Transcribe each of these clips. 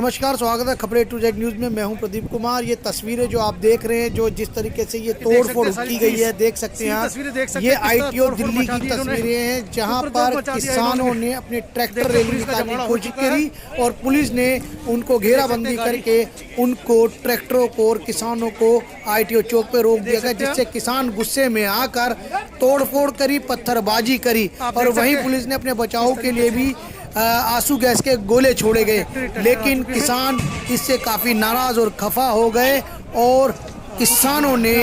नमस्कार, स्वागत है खबरें टू जेड न्यूज़ में। मैं हूं प्रदीप कुमार। ये तस्वीरें जो आप देख रहे हैं, जो जिस तरीके से ये तोड़ फोड़ की गई है, देख सकते हैं। ये आईटीओ दिल्ली की तस्वीरें हैं, जहां पर किसानों ने अपने ट्रैक्टर रैली निकालने की कोशिश करी और पुलिस ने उनको घेराबंदी करके उनको ट्रैक्टरों को और किसानों को आईटीओ चौक पे रोक दिया गया, जिससे किसान गुस्से में आकर तोड़फोड़ करी, पत्थरबाजी करी और वहीं पुलिस ने अपने बचाव के लिए भी आंसू गैस के गोले छोड़े गए। लेकिन किसान इससे काफ़ी नाराज़ और खफा हो गए और किसानों ने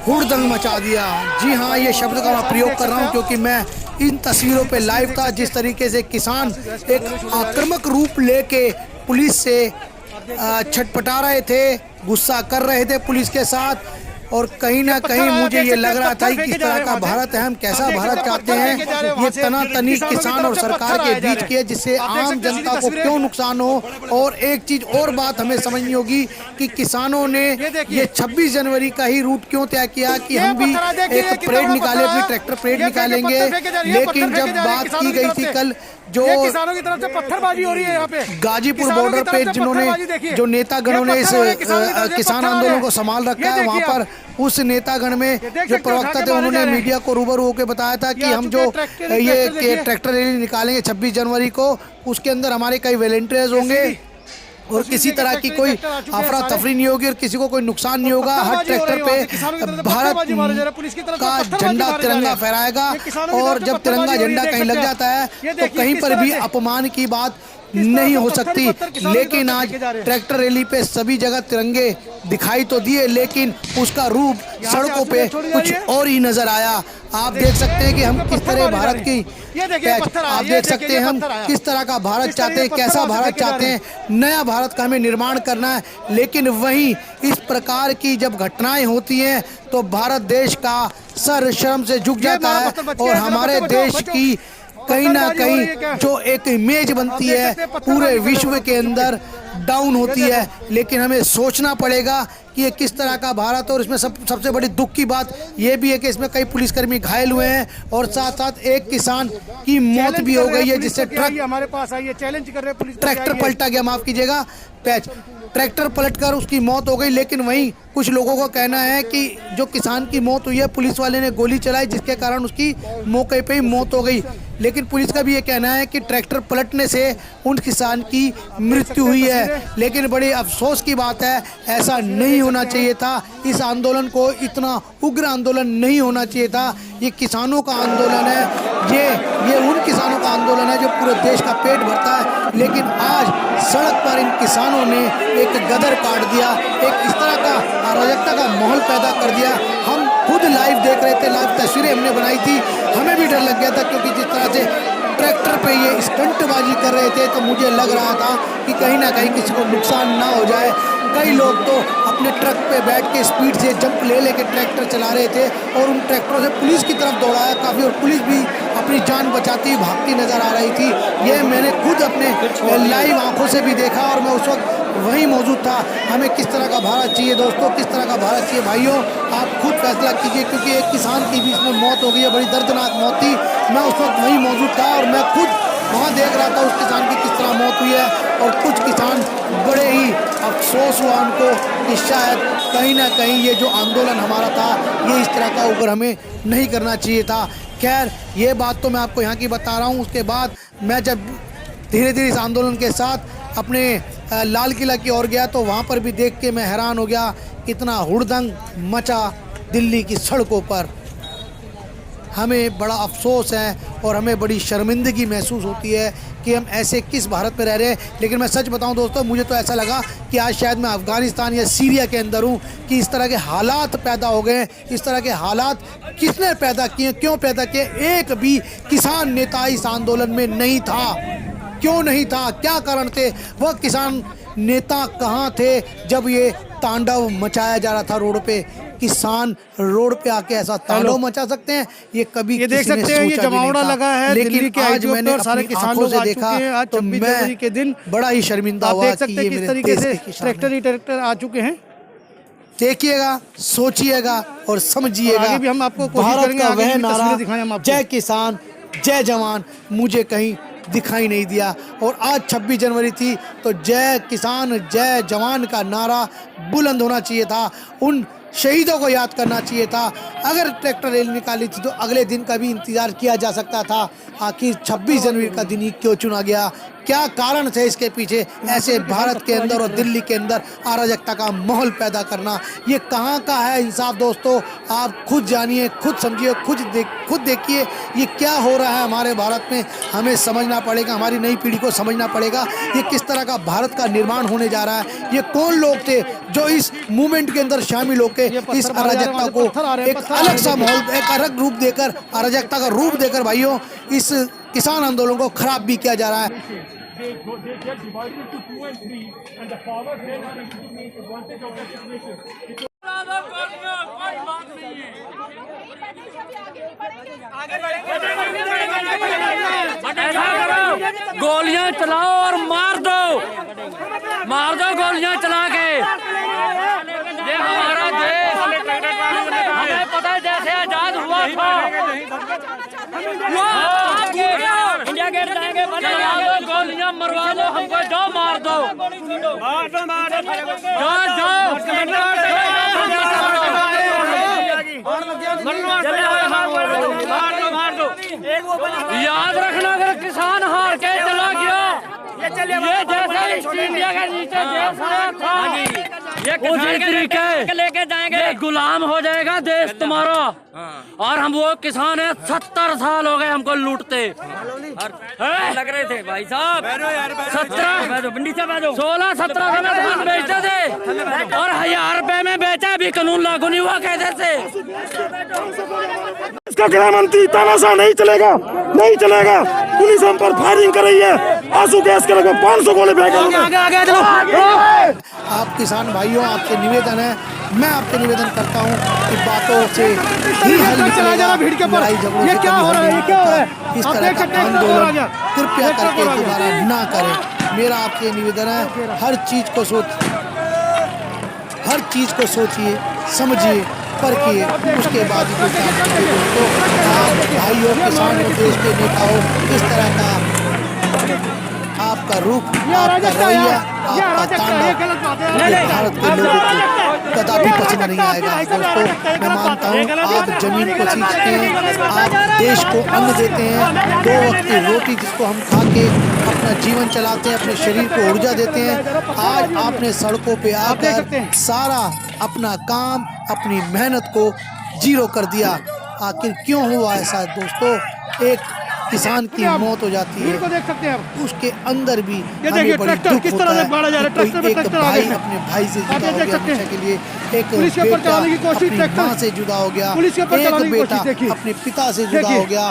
हुड़दंग मचा दिया। जी हाँ, ये शब्द का मैं प्रयोग कर रहा हूँ क्योंकि मैं इन तस्वीरों पे लाइव था। जिस तरीके से किसान एक आक्रामक रूप लेके पुलिस से छटपटा रहे थे, गुस्सा कर रहे थे पुलिस के साथ, और कहीं ना कहीं मुझे ये लग रहा था कि किस तरह का भारत है, हम कैसा भारत चाहते हैं। ये तनातनी किसान और सरकार के बीच की है, जिससे आम जनता को क्यों नुकसान हो। और एक चीज और बात हमें समझनी होगी कि किसानों ने ये 26 जनवरी का ही रूट क्यों तय किया कि हम भी एक परेड निकाले, अपनी ट्रैक्टर परेड निकालेंगे। लेकिन जब बात की गई थी कल, जो किसानों की तरफ से पत्थरबाजी हो रही है यहाँ पे गाजीपुर बॉर्डर पे जिन्होंने जो नेतागणों ने इस किसान आंदोलन को संभाल रखा है, वहाँ पर उस नेतागण में जो प्रवक्ता थे, उन्होंने मीडिया को रूबरू होकर बताया था कि हम जो ये ट्रैक्टर रैली निकालेंगे 26 जनवरी को, उसके अंदर हमारे कई वॉलंटियर्स होंगे और किसी तरह की कोई अफरा तफरी नहीं होगी और किसी को कोई नुकसान नहीं होगा। हर ट्रैक्टर पे भारत का झंडा तिरंगा फहराएगा और जब तिरंगा झंडा कहीं लग जाता है तो कहीं पर भी अपमान की बात नहीं हो सकती। लेकिन आज ट्रैक्टर रैली पे सभी जगह तिरंगे दिखाई तो दिए, लेकिन उसका रूप सड़कों पे कुछ और ही नजर आया। आप देख सकते हैं कि हम किस तरह भारत की आप देख सकते हैं हम किस तरह का भारत चाहते हैं, कैसा भारत चाहते हैं। नया भारत का हमें निर्माण करना है, लेकिन वहीं इस प्रकार की जब घटनाएं होती हैं तो भारत देश का सर शर्म से झुक जाता है और हमारे देश की कहीं ना कहीं जो एक इमेज बनती है पूरे विश्व के अंदर डाउन होती है। लेकिन हमें सोचना पड़ेगा कि ये किस तरह का भारत है। और इसमें सबसे बड़ी दुख की बात ये भी है कि इसमें कई पुलिसकर्मी घायल हुए हैं और साथ साथ एक किसान की मौत भी हो गई है, जिससे हमारे पास आई है, चैलेंज कर रहे पुलिस, ट्रैक्टर पलटा गया, माफ कीजिएगा, ट्रैक्टर पलटकर उसकी मौत हो गई। लेकिन वहीं कुछ लोगों का कहना है कि जो किसान की मौत हुई है, पुलिस वाले ने गोली चलाई जिसके कारण उसकी मौके पे ही मौत हो गई। लेकिन पुलिस का भी ये कहना है कि ट्रैक्टर पलटने से उन किसान की मृत्यु हुई है। लेकिन बड़ी अफसोस की बात है, ऐसा नहीं होना चाहिए था। इस आंदोलन को इतना उग्र आंदोलन नहीं होना चाहिए था। ये किसानों का आंदोलन है, ये उन किसानों का आंदोलन है जो पूरे देश का पेट भरता है। लेकिन आज सड़क पर इन किसानों ने एक गदर काट दिया, एक इस तरह का अराजकता का माहौल पैदा कर दिया। हम खुद लाइव देख रहे थे, लाइव तस्वीरें हमने बनाई थी, हमें भी डर लग गया था क्योंकि जिस तरह से ट्रैक्टर पे ये स्टंटबाजी कर रहे थे तो मुझे लग रहा था कि कहीं ना कहीं किसी को नुकसान ना हो जाए। कई लोग तो अपने ट्रक पे बैठ के स्पीड से जंप ले लेके ट्रैक्टर चला रहे थे और उन ट्रैक्टरों से पुलिस की तरफ दौड़ाया काफ़ी, और पुलिस भी अपनी जान बचाती भागती नज़र आ रही थी। ये मैंने खुद अपने लाइव आंखों से भी देखा और मैं उस वक्त वहीं मौजूद था। हमें किस तरह का भारत चाहिए दोस्तों, किस तरह का भारत चाहिए भाइयों, आप खुद फैसला कीजिए। क्योंकि एक किसान की भी इसमें मौत हो गई है, बड़ी दर्दनाक मौत थी। मैं उस वक्त वहीं मौजूद था और मैं खुद वहाँ देख रहा था उस किसान की किस तरह मौत हुई है। और कुछ किसान बड़े ही अफसोस हुआ उनको कि शायद कहीं ना कहीं ये जो आंदोलन हमारा था ये इस तरह का ऊपर हमें नहीं करना चाहिए था। खैर, ये बात तो मैं आपको यहाँ की बता रहा हूँ। उसके बाद मैं जब धीरे धीरे इस आंदोलन के साथ अपने लाल किला की ओर गया तो वहाँ पर भी देख के मैं हैरान हो गया, इतना हुड़दंग मचा दिल्ली की सड़कों पर। हमें बड़ा अफसोस है और हमें बड़ी शर्मिंदगी महसूस होती है कि हम ऐसे किस भारत में रह रहे हैं। लेकिन मैं सच बताऊं दोस्तों, मुझे तो ऐसा लगा कि आज शायद मैं अफ़गानिस्तान या सीरिया के अंदर हूं कि इस तरह के हालात पैदा हो गए हैं। इस तरह के हालात किसने पैदा किए, क्यों पैदा किए? एक भी किसान नेता इस आंदोलन में नहीं था। क्यों नहीं था, क्या कारण थे? वह किसान नेता कहाँ थे जब ये तांडव मचाया जा रहा था रोड पे? किसान रोड पे आके ऐसा तांडव मचा सकते हैं, ये कभी ये देख सकते हैं, ये जमावड़ा लगा है। लेकिन आज मैंने सारे किसानों से देखा तो मैं के दिन बड़ा ही शर्मिंदा हुआ कि ये किस तरीके से ट्रैक्टर आ चुके हैं। देखिएगा, सोचिएगा और समझिएगा। हम आपको भारत का वह नारा जय किसान जय जवान मुझे कहीं दिखाई नहीं दिया। और आज 26 जनवरी थी तो जय किसान जय जवान का नारा बुलंद होना चाहिए था, उन शहीदों को याद करना चाहिए था। अगर ट्रैक्टर रैली निकाली थी तो अगले दिन का भी इंतजार किया जा सकता था। आखिर 26 जनवरी का दिन ही क्यों चुना गया, क्या कारण थे इसके पीछे? ऐसे भारत के अंदर और दिल्ली के अंदर अराजकता का माहौल पैदा करना, ये कहाँ का है इंसाफ दोस्तों? आप खुद जानिए, खुद समझिए, खुद देखिए ये क्या हो रहा है हमारे भारत में। हमें समझना पड़ेगा, हमारी नई पीढ़ी को समझना पड़ेगा ये किस तरह का भारत का निर्माण होने जा रहा है। ये कौन लोग थे जो इस मूवमेंट के अंदर शामिल होकर इस अराजकता को एक अलग सा माहौल, एक अलग रूप देकर, अराजकता का रूप देकर भाइयों इस किसान आंदोलन को खराब भी किया जा रहा है। They get divided into 2 and 3, and the farmers then are able to make advantage of that situation. गोलियां चलाओ और मार दो गोलियां चला के। ये हमारा देश, हमें पता है जैसे आजाद हुआ था इंडिया गेट जाएंगे, चला दो गोलियां, मरवा दो हमको, जाओ मार दो, याद रखना अगर किसान हार के चला गया, ये जैसे इंडिया के नीचे देश आया था, ये उसी तरीके लेके जाएंगे, गुलाम हो जाएगा देश तुम्हारा। और हम वो किसान है, 70 साल हो गए हमको लूटते लग रहे थे भाई साहब। 16-17 में धान बेचते थे और 1000 रुपए में बेचा, भी कानून लागू नहीं हुआ कहते थे। इसका गृह मंत्री तानाशाह नहीं चलेगा, नहीं चलेगा। पुलिस हम पर फायरिंग कर रही है, आंसू गैस के लगे 500 गोले फेंके। आप किसान भाइयों, आपसे निवेदन है, मैं आपसे निवेदन करता हूं कि बातों से ही हल निकलेगा, लड़ाई झगड़ों से क्या हो रहा है, ये क्या हो रहा है? इस तरह का आंदोलन कृपया करके दोबारा ना करें। मेरा आपसे निवेदन है, हर चीज को सोचिए, समझिए, परखिए, उसके बाद ही कोई काम कीजिए। तो आप भाइयों, किसानों, देश के नेताओं, इस तरह का आपका रूप, आपका रवैया, आपका तांडव ये भारत के लोगों को कदापि पसंद नहीं आएगा। दोस्तों, मैं मानता हूँ आप जमीन को सींचते हैं, आप देश को अन्न देते हैं, 2 वक्त की रोटी जिसको हम खा के अपना जीवन चलाते हैं, अपने शरीर को ऊर्जा देते हैं। आज आपने सड़कों पे आकर सारा अपना काम, अपनी मेहनत को जीरो कर दिया। आखिर क्यों हुआ ऐसा दोस्तों? एक किसान की मौत हो जाती है, देख सकते हैं आप, उसके अंदर भी ये देखिए ट्रैक्टर किस तरह से बाढ़ा जा रहा है। ट्रैक्टर एक भाई अपने भाई से जुदा हो गया हमेशा के लिए, एक बेटा अपनी माँ से जुदा हो गया, एक बेटा अपने पिता से जुदा हो गया,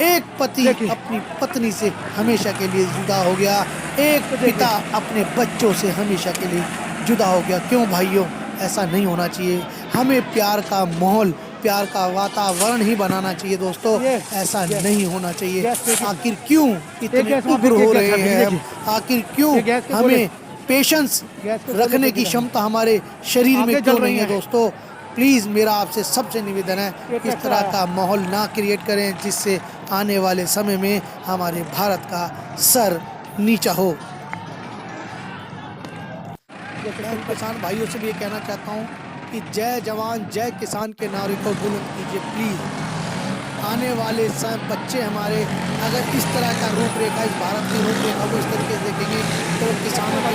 एक पति अपनी पत्नी से हमेशा के लिए जुदा हो गया, एक पिता अपने बच्चों से हमेशा के लिए जुदा हो गया। क्यों भाइयों? ऐसा नहीं होना चाहिए। हमें प्यार का माहौल, प्यार का वातावरण ही बनाना चाहिए दोस्तों, ऐसा नहीं होना चाहिए। आखिर क्यों इतने उग्र हो रहे हैं हम? आखिर क्यों हमें पेशेंस रखने की क्षमता हमारे शरीर में क्यों नहीं है दोस्तों? प्लीज़ मेरा आपसे सबसे निवेदन है, इस तरह का माहौल ना क्रिएट करें जिससे आने वाले समय में हमारे भारत का सर नीचा हो। मैं किसान भाइयों से भी ये कहना चाहता हूँ कि जय जवान जय किसान के नारे को बुलंद कीजिए प्लीज़। आने वाले बच्चे हमारे अगर इस तरह का रूपरेखा, इस भारत की रूपरेखा को इस तरीके से देखेंगे तो किसानों के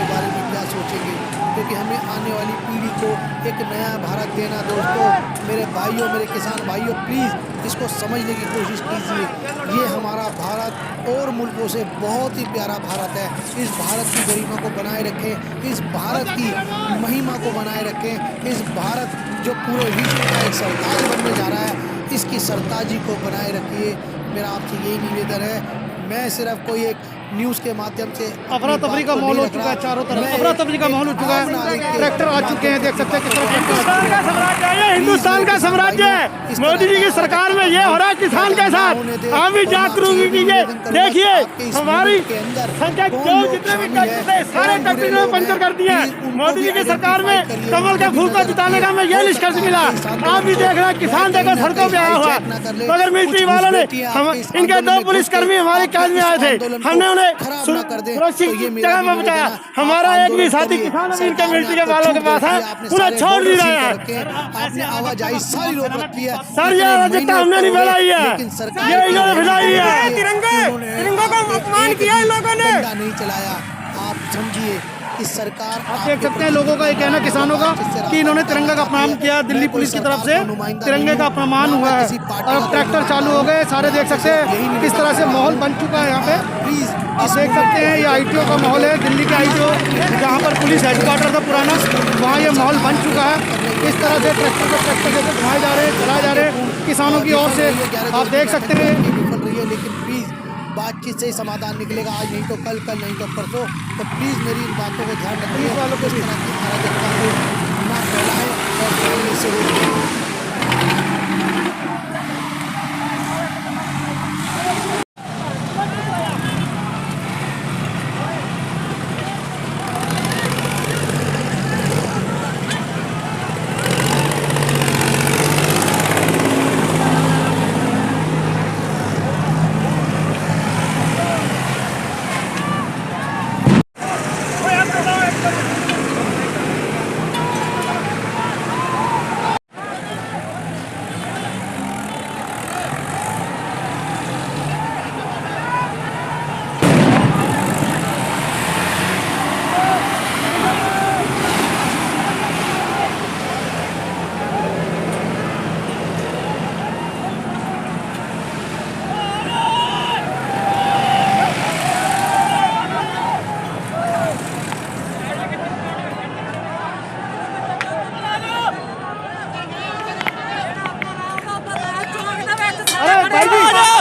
बारे में क्या सोचेंगे? क्योंकि हमें आने वाली पीढ़ी को एक नया भारत देना दोस्तों। मेरे भाइयों, मेरे किसान भाइयों, प्लीज़ इसको समझने की कोशिश कीजिए। ये हमारा भारत और मुल्कों से बहुत ही प्यारा भारत है। इस भारत की गरिमा को बनाए रखें, इस भारत की महिमा को बनाए रखें। इस भारत जो पूरे विश्व का एक सरताज बनने जा रहा है, इसकी सरताजी को बनाए रखिए। मेरा आपसे यही निवेदन है। मैं सिर्फ कोई एक न्यूज़ के माध्यम से अफरा तफरी का माहौल हो चुका है, चारों तरफ अफरा तफरी का माहौल हो चुका है। ट्रैक्टर आ चुके हैं, देख सकते हैं किस तरह हिंदुस्तान का साम्राज्य है, हिंदुस्तान का साम्राज्य है। मोदी जी की सरकार में ये हो रहा है किसान के साथ। आप भी जागरूक कीजिए। देखिए हमारी संख्या जो जितने भी ट्रैक्टर थे सारे ट्रैक्टर ने पंचर कर दिए। मोदी जी की सरकार में कमल के फूल को जिताने का हमें ये निष्कर्ष मिला। आप भी देख रहे हैं किसान देखो सड़कों पे आया हुआ। मगर मिलिट्री वालों ने इनके 2 पुलिसकर्मी हमारे कैद में आए थे, हमने उन्हें सुरक्षित जगह में बचाया। हमारा एक भी साथी किसान अभी इनके मिलिट्री के वालों के पास है, उन्हें छोड़ नहीं रहे हैं। आपने आवाजाही सारी रोक रखी है। सर ये अराजकता हमने नहीं फैलाई है, ये इन्होंने फैलाई है। तिरंगों का अपमान किया इन लोगों ने, नहीं चलाया। आप समझिए इस सरकार आप देख सकते हैं लोगों का ये कहना, किसानों का, कि इन्होंने तिरंगा का अपमान किया। दिल्ली पुलिस की तरफ से तिरंगे का अपमान हुआ है और अब ट्रैक्टर चालू हो गए। सारे देख सकते हैं किस तरह से माहौल बन चुका है यहाँ पे। आप देख सकते हैं ये ITO का माहौल है, दिल्ली का ITO जहाँ पर पुलिस हेडक्वार्टर था पुराना, वहाँ ये माहौल बन चुका है। इस तरह से ट्रैक्टर जैसे घुमाए जा रहे हैं, चलाए जा रहे हैं किसानों की ओर से। आप देख सकते हैं विफल रही है, लेकिन प्लीज़ बातचीत से ही समाधान निकलेगा। आज नहीं तो कल, कल नहीं तो परसों। तो प्लीज़ मेरी इन बातों को ध्यान रखिए, वालों को इस तरह की अराजकता को ना फैलाएं और फैलने से रोकें।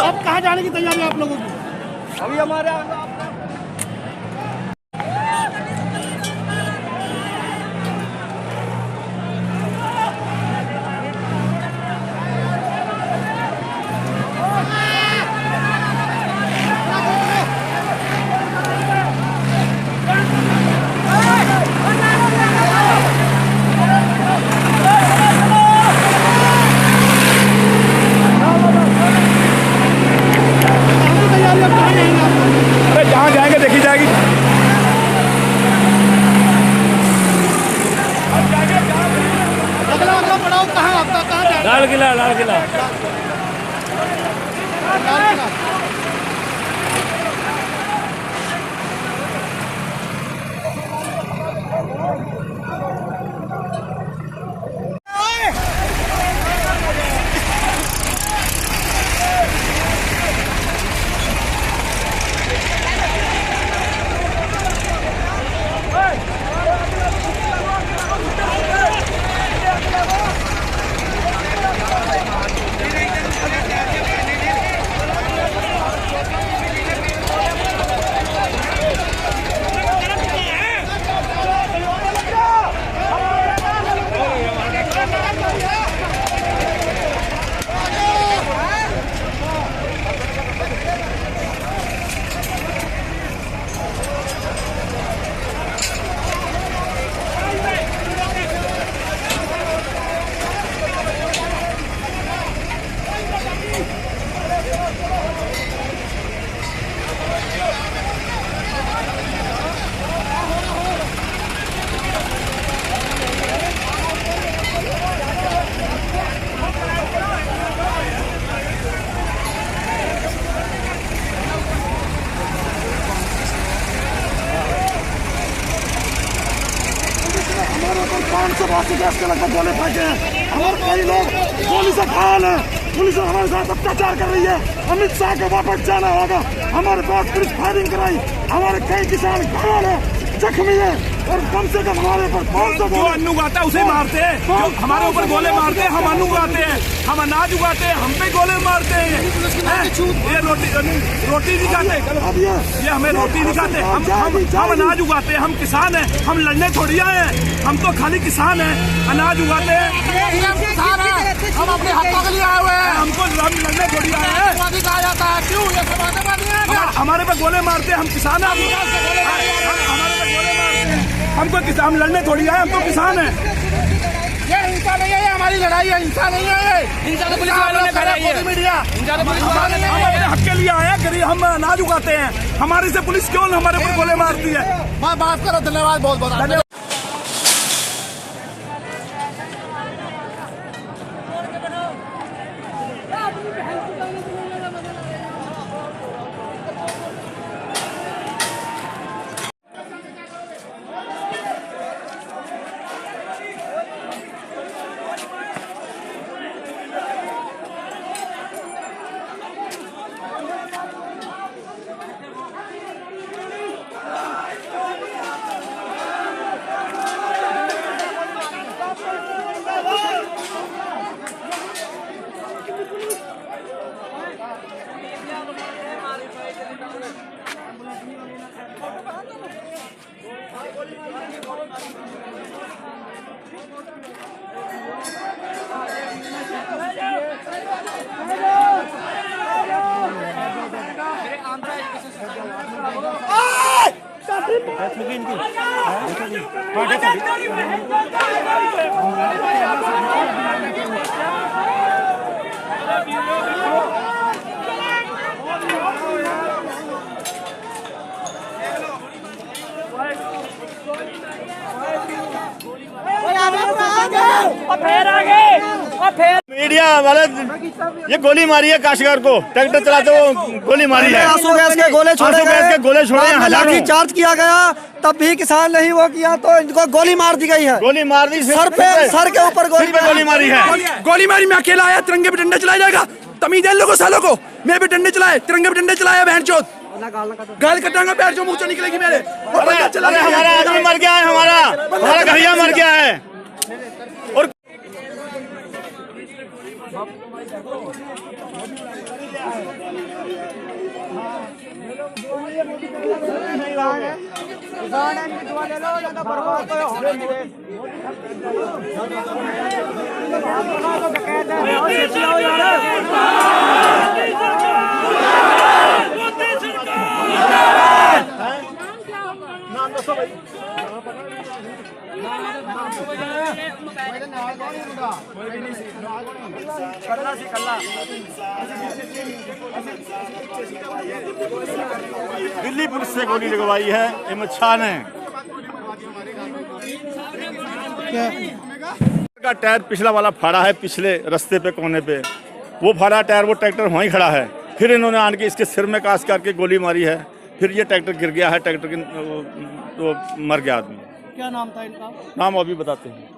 अब कहाँ जाने की तैयारी है आप लोगों की? अभी हमारे जहाँ जाएंगे देखी जाएगी। अगला पड़ाव कहाँ आपका, कहाँ जाएगा? लाल किला, लाल किला। लाल किला। गैस के लगभग गोले फेंके हैं। हमारे कई लोग गोली से घायल हैं। पुलिस हमारे साथ अत्याचार कर रही है। अमित शाह को वापस जाना होगा। हमारे पास पुलिस फायरिंग कराई, हमारे कई किसान घायल हैं, जख्मी हैं। और कम से कम हमारे ऊपर कौन सा जो अन्न उगाता है उसे मारते हैं, जो हमारे ऊपर गोले मारते हैं, हम अन्न उगाते हैं, हम अनाज उगाते हैं, हम पे गोले मारते हैं। ये रोटी नहीं खाते, ये हमें रोटी नहीं खाते, हम अनाज उगाते हैं, हम किसान हैं, हम लड़ने थोड़ी आए हैं, हम तो खाली किसान हैं, अनाज उगाते हैं, हम अपने हकों के लिए आए हुए हैं, हमको लड़ने थोड़ी आए हैं। कहा जाता है क्यों ये समाजवादी है क्या? हमारे पे गोले मारते हैं, हम किसान हैं, हमारे पे गोले मारते हैं, हमको किसान, हम लड़ने थोड़ी आए, हम तो किसान हैं। ये हिंसा नहीं है, ये हमारी लड़ाई है, हिंसा नहीं है ये। हिंसा तो पुलिस वालों ने कराई है, मीडिया हिंसा तो पुलिस वालों ने। हम अपने हक के लिए आए हैं, गरीब हम अनाज उगाते हैं, हमारे से पुलिस क्यों हमारे ऊपर गोले मारती है? बात करो, धन्यवाद, बहुत बहुत धन्यवाद। मीडिया वाले ये गोली मारी है काश्तकार को, ट्रैक्टर चलाते वो गोली मारी है, आंसू गैस के गोले छोड़े गए, लाठी चार्ज किया गया, तब भी किसान नहीं वो किया तो इनको गोली मार दी गई है। गोली मार दी सर के ऊपर गोली मारी है। गोली मारी, मैं अकेला आया, तिरंगे पे डंडा चलाया जाएगा, तमीज है लोगों सालों को, मेरे पे डंडे चलाए, तिरंगे पे डंडे चलाया, बहन चोद गाल कटांगा, पैर जो मुंह से निकलेगी मेरे। हमारा आदमी मर गया है, हमारा घरिया मर गया है। और दिल्ली पुलिस से गोली लगवाई है अहमद शाह ने। का टायर पिछला वाला फाड़ा है, पिछले रास्ते पे कोने पे वो फाड़ा टायर, वो ट्रैक्टर वहीं खड़ा है, फिर इन्होंने आन के इसके सिर में कास करके गोली मारी है, फिर ये ट्रैक्टर गिर गया है, ट्रैक्टर की तो मर गया आदमी। क्या नाम था इनका? नाम अभी बताते हैं।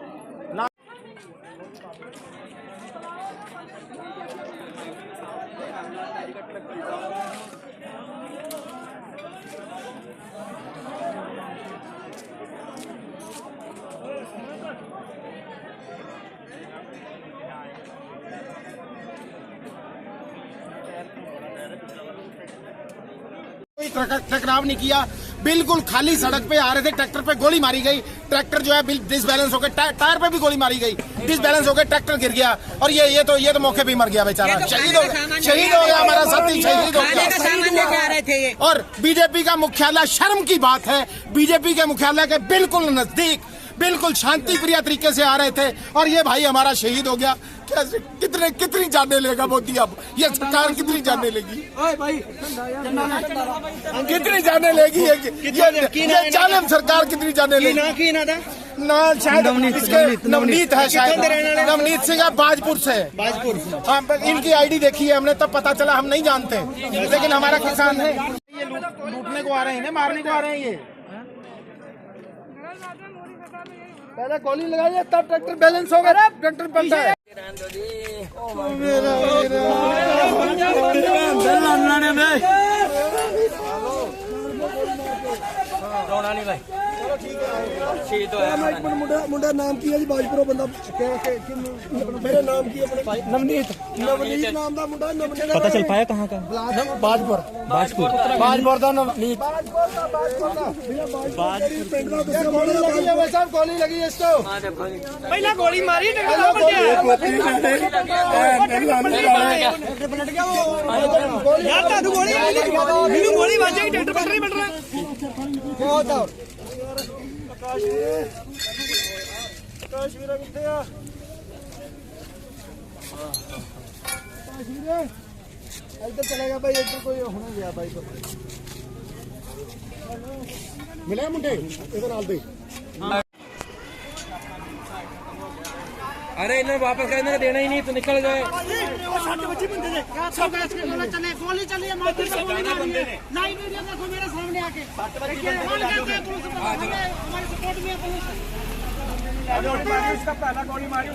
कोई टकराव नहीं किया, बिल्कुल खाली सड़क पे आ रहे थे, ट्रैक्टर पे गोली मारी गई, ट्रैक्टर जो है डिसबैलेंस होकर टायर पे भी गोली मारी गई, डिसबैलेंस होकर ट्रैक्टर गिर गया और ये तो मौके पे मर गया बेचारा, शहीद हो गया हमारा साथी, शहीद हो गया। और बीजेपी का मुख्यालय, शर्म की बात है, बीजेपी के मुख्यालय के बिल्कुल नजदीक, बिल्कुल शांति प्रिय तरीके से आ रहे थे और ये भाई हमारा शहीद हो गया। कितनी जाने लेगा मोदी, अब ये सरकार कितनी जाने लेगी, कितनी जाने लेगी, ये जालिम सरकार कितनी जाने लेगी। ना शायद नवनीत है, शायद नवनीत सिंह बाजपुर से, इनकी आईडी देखी है हमने, तब पता चला, हम नहीं जानते, लेकिन हमारा किसान है। ये लूटने को आ रहे हैं, मारने को आ रहे हैं, ये पहले गोली लगाइए तब ट्रैक्टर बैलेंस होगा, ट्रैक्टर बनता है। मुंडा नाम की है जी बाजपुरो बंदा मेरा नाम की अपने नवनीत नाम दा मुंडा नवनीत पता चल पाया कहाँ का? बाजपुर बाजपुर दा नवनीत गोली लगी है इसको पहला गोली मारी यार गोली बजेगी ट्रैक्टर पलट रही बहुत इधर चलेगा भाई इधर कोई होना गया भाई मिले मुंडे इधर नाल दे अरे इन्हें वापस कर, इन्हें देना ही नहीं तो निकल गए। गोली चली है मार्केट में, गोली मारी है लाइव वीडियो देखो मेरे सामने आके हमारे सपोर्ट में पुलिस इसका पहला गोली मारी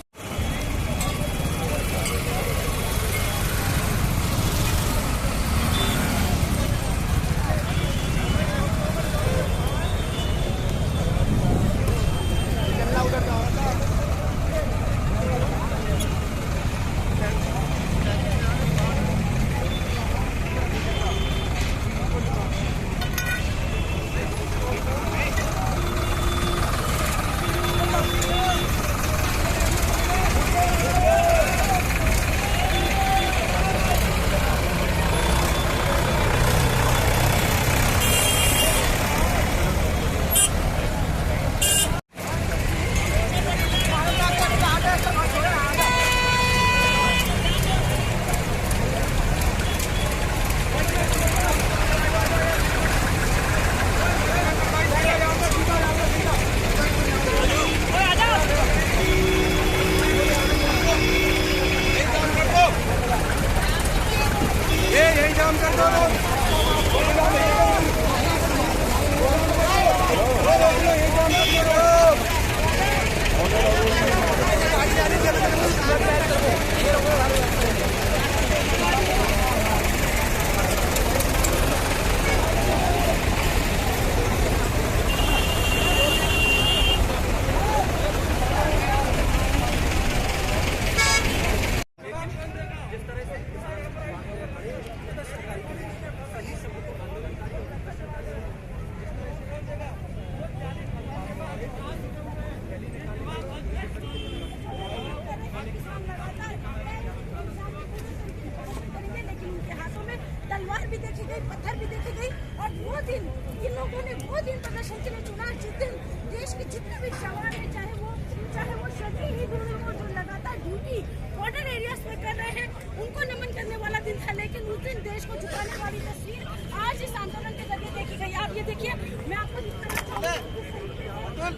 तलवार भी देखी गई, पत्थर भी देखी गई। और वो दिन इन लोगों ने वो दिन प्रदर्शन के लिए चुना जिस दिन देश के जितने भी जवान हैं, चाहे वो शहीद हुए हो, जो लगातार ड्यूटी बॉर्डर एरियाज में कर रहे हैं, उनको नमन करने वाला दिन था। लेकिन उस दिन देश को झुकाने वाली तस्वीर आज इस आंदोलन के जरिए देखी गई। आप ये देखिए, मैं आपको दिखाना चाहूँगी।